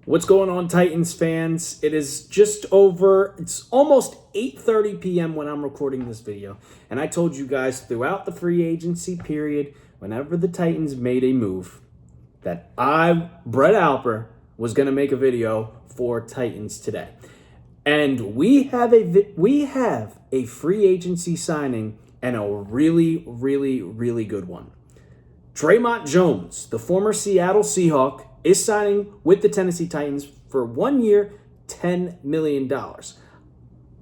What's going on, Titans fans? It is it's almost 8:30 p.m. when I'm recording this video. And I told you guys throughout the free agency period, whenever the Titans made a move, that Brett Alper, was going to make a video for Titans today. And we have a free agency signing, and a really, really, really good one. Dre'Mont Jones, the former Seattle Seahawk, is signing with the Tennessee Titans for 1 year, $10 million.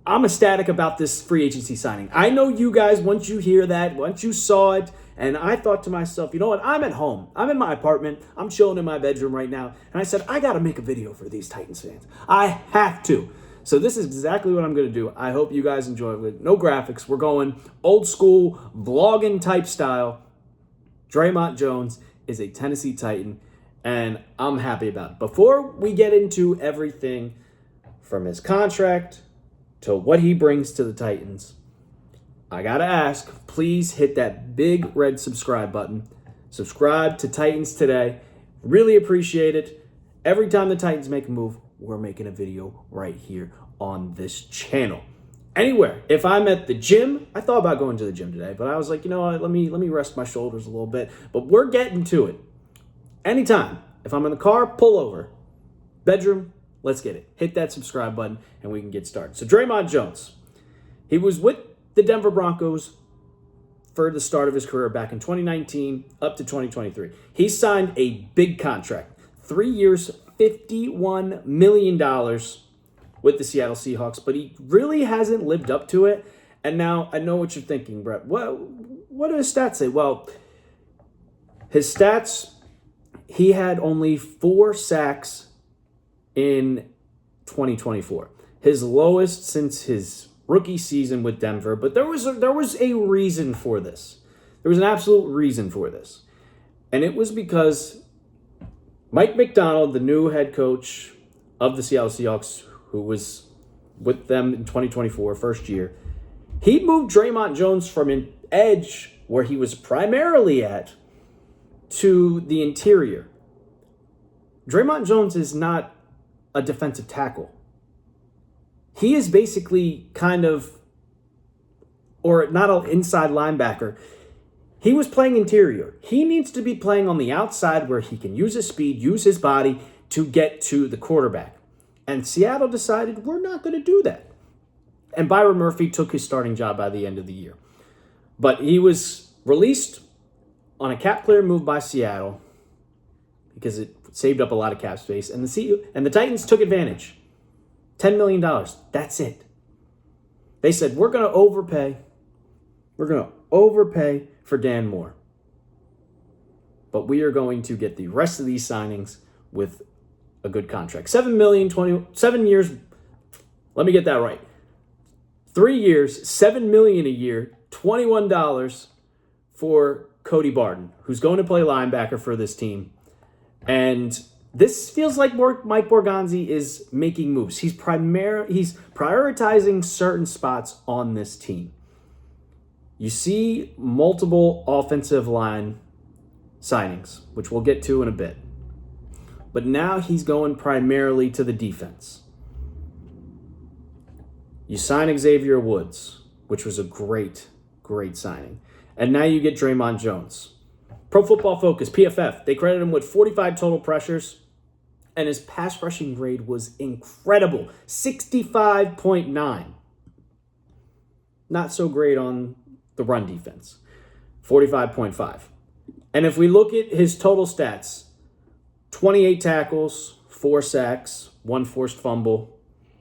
I'm ecstatic about this free agency signing. I know you guys, once you hear that, once you saw it, and I thought to myself, you know what, I'm at home. I'm in my apartment. I'm chilling in my bedroom right now. And I said, I got to make a video for these Titans fans. I have to. So this is exactly what I'm going to do. I hope you guys enjoy it. No graphics. We're going old school vlogging type style. Dre'Mont Jones is a Tennessee Titan, and I'm happy about it. Before we get into everything from his contract to what he brings to the Titans, I got to ask, please hit that big red subscribe button. Subscribe to Titans Today. Really appreciate it. Every time the Titans make a move, we're making a video right here on this channel. Anywhere. If I'm at the gym, I thought about going to the gym today, but I was like, you know what, let me rest my shoulders a little bit. But we're getting to it. Anytime. If I'm in the car, pull over. Bedroom, let's get it. Hit that subscribe button, and we can get started. So Dre'Mont Jones, he was with the Denver Broncos for the start of his career back in 2019 up to 2023. He signed a big contract, 3 years, $51 million with the Seattle Seahawks, but he really hasn't lived up to it. And now I know what you're thinking, Brett. What do his stats say? Well, his stats, he had only 4 sacks in 2024. His lowest since his rookie season with Denver, but there was a reason for this. There was an absolute reason for this. And it was because Mike Macdonald, the new head coach of the Seattle Seahawks, who was with them in 2024, first year, he moved Dre'Mont Jones from an edge, where he was primarily at, to the interior. Dre'Mont Jones is not a defensive tackle. He is basically or not an inside linebacker. He was playing interior. He needs to be playing on the outside where he can use his speed, use his body to get to the quarterback. And Seattle decided, we're not going to do that. And Byron Murphy took his starting job by the end of the year. But he was released on a cap clear move by Seattle because it saved up a lot of cap space. And the Titans took advantage. $10 million. That's it. They said, we're going to overpay. We're going to overpay for Dan Moore. But we are going to get the rest of these signings with a good contract. 7 years. Let me get that right. 3 years, $7 million a year, $21 for Cody Barton, who's going to play linebacker for this team. And this feels like Mike Borgonzi is making moves. He's prioritizing certain spots on this team. You see multiple offensive line signings, which we'll get to in a bit. But now he's going primarily to the defense. You sign Xavier Woods, which was a great, great signing. And now you get Dre'Mont Jones. Pro Football Focus, PFF, they credited him with 45 total pressures, and his pass rushing grade was incredible, 65.9. Not so great on the run defense, 45.5. And if we look at his total stats, 28 tackles, 4 sacks, 1 forced fumble,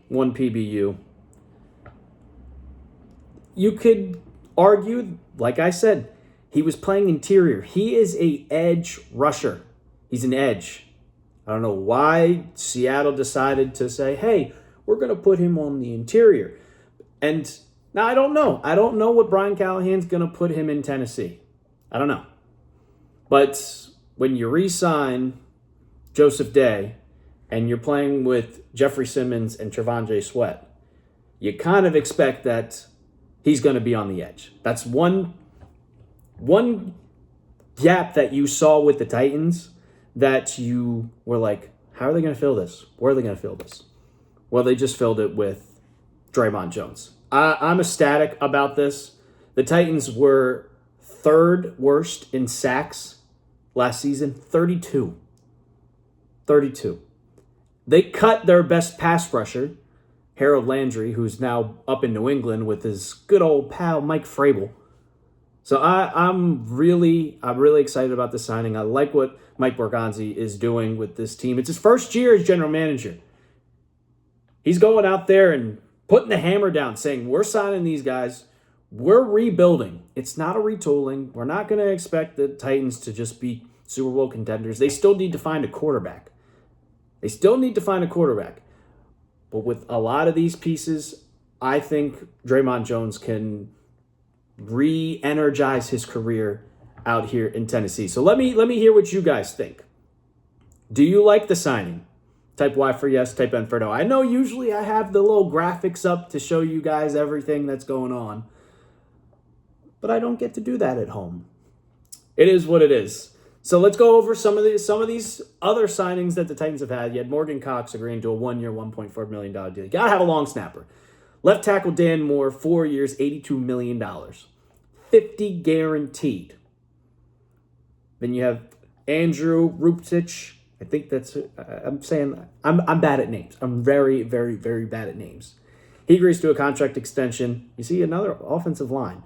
1 PBU. You could argue, like I said, he was playing interior. He is an edge rusher. He's an edge. I don't know why Seattle decided to say, hey, we're going to put him on the interior. And now I don't know. I don't know what Brian Callahan's going to put him in Tennessee. I don't know. But when you re-sign Joseph Day and you're playing with Jeffrey Simmons and Trevon Sweat, you kind of expect that he's going to be on the edge. That's one gap that you saw with the Titans that you were like, How are they going to fill this? Where are they going to fill this? Well, they just filled it with Dre'Mont Jones. I'm ecstatic about this. The Titans were third worst in sacks last season, 32. 32. They cut their best pass rusher, Harold Landry, who's now up in New England with his good old pal Mike Vrabel. So I'm really excited about the signing. I like what Mike Borgonzi is doing with this team. It's his first year as general manager. He's going out there and putting the hammer down, saying, we're signing these guys. We're rebuilding. It's not a retooling. We're not going to expect the Titans to just be Super Bowl contenders. They still need to find a quarterback. But with a lot of these pieces, I think Dre'Mont Jones can re-energize his career out here in Tennessee. So let me hear what you guys think. Do you like the signing? Type Y for yes, type N for no. I know usually I have the little graphics up to show you guys everything that's going on, but I don't get to do that at home. It is what it is. So let's go over some of these other signings that the Titans have had. You had Morgan Cox agreeing to a 1-year, $1.4 million deal. You got to have a long snapper. Left tackle Dan Moore, 4 years, $82 million. 50 guaranteed. Then you have Andrew Ruptich. I think that's, I'm bad at names. I'm very, very, very bad at names. He agrees to a contract extension. You see another offensive line.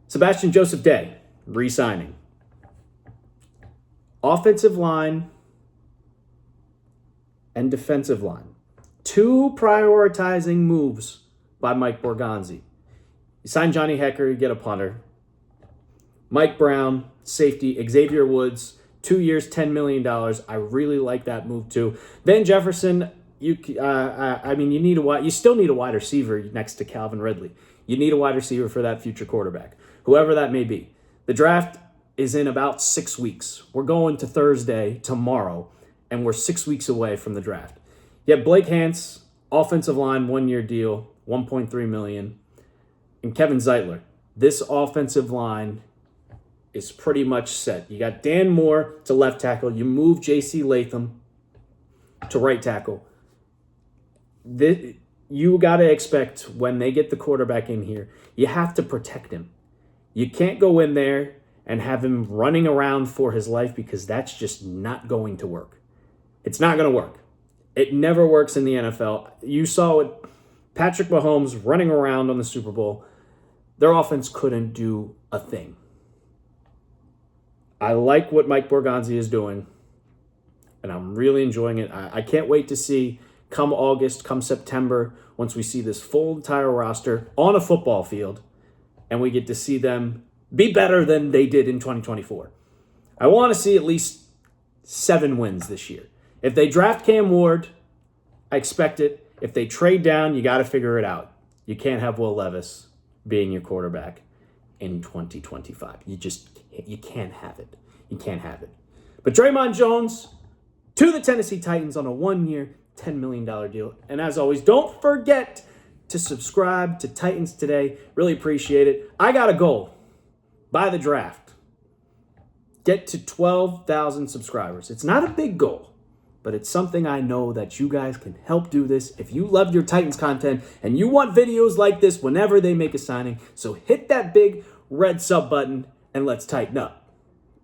Sebastian Joseph Day, re-signing. Offensive line and defensive line. 2 prioritizing moves by Mike Borgonzi. You sign Johnny Hecker, you get a punter. Mike Brown, safety. Xavier Woods, 2 years, $10 million. I really like that move too. Van Jefferson, you still need a wide receiver next to Calvin Ridley. You need a wide receiver for that future quarterback, whoever that may be. The draft is in about 6 weeks. We're going to Thursday tomorrow, and we're 6 weeks away from the draft. You have Blake Hance, offensive line, 1-year deal, $1.3 million, and Kevin Zeitler. This offensive line is pretty much set. You got Dan Moore to left tackle. You move J.C. Latham to right tackle. You got to expect when they get the quarterback in here, you have to protect him. You can't go in there and have him running around for his life because that's just not going to work. It's not going to work. It never works in the NFL. You saw it, Patrick Mahomes running around on the Super Bowl. Their offense couldn't do a thing. I like what Mike Borgonzi is doing, and I'm really enjoying it. I can't wait to see come August, come September, once we see this full entire roster on a football field, and we get to see them be better than they did in 2024. I want to see at least 7 wins this year. If they draft Cam Ward, I expect it. If they trade down, you got to figure it out. You can't have Will Levis being your quarterback in 2025. You can't have it. You can't have it. But Dre'Mont Jones to the Tennessee Titans on a 1-year, $10 million deal. And as always, don't forget to subscribe to Titans Today. Really appreciate it. I got a goal by the draft. Get to 12,000 subscribers. It's not a big goal, but it's something I know that you guys can help do this if you love your Titans content and you want videos like this whenever they make a signing. So hit that big red sub button and let's tighten up.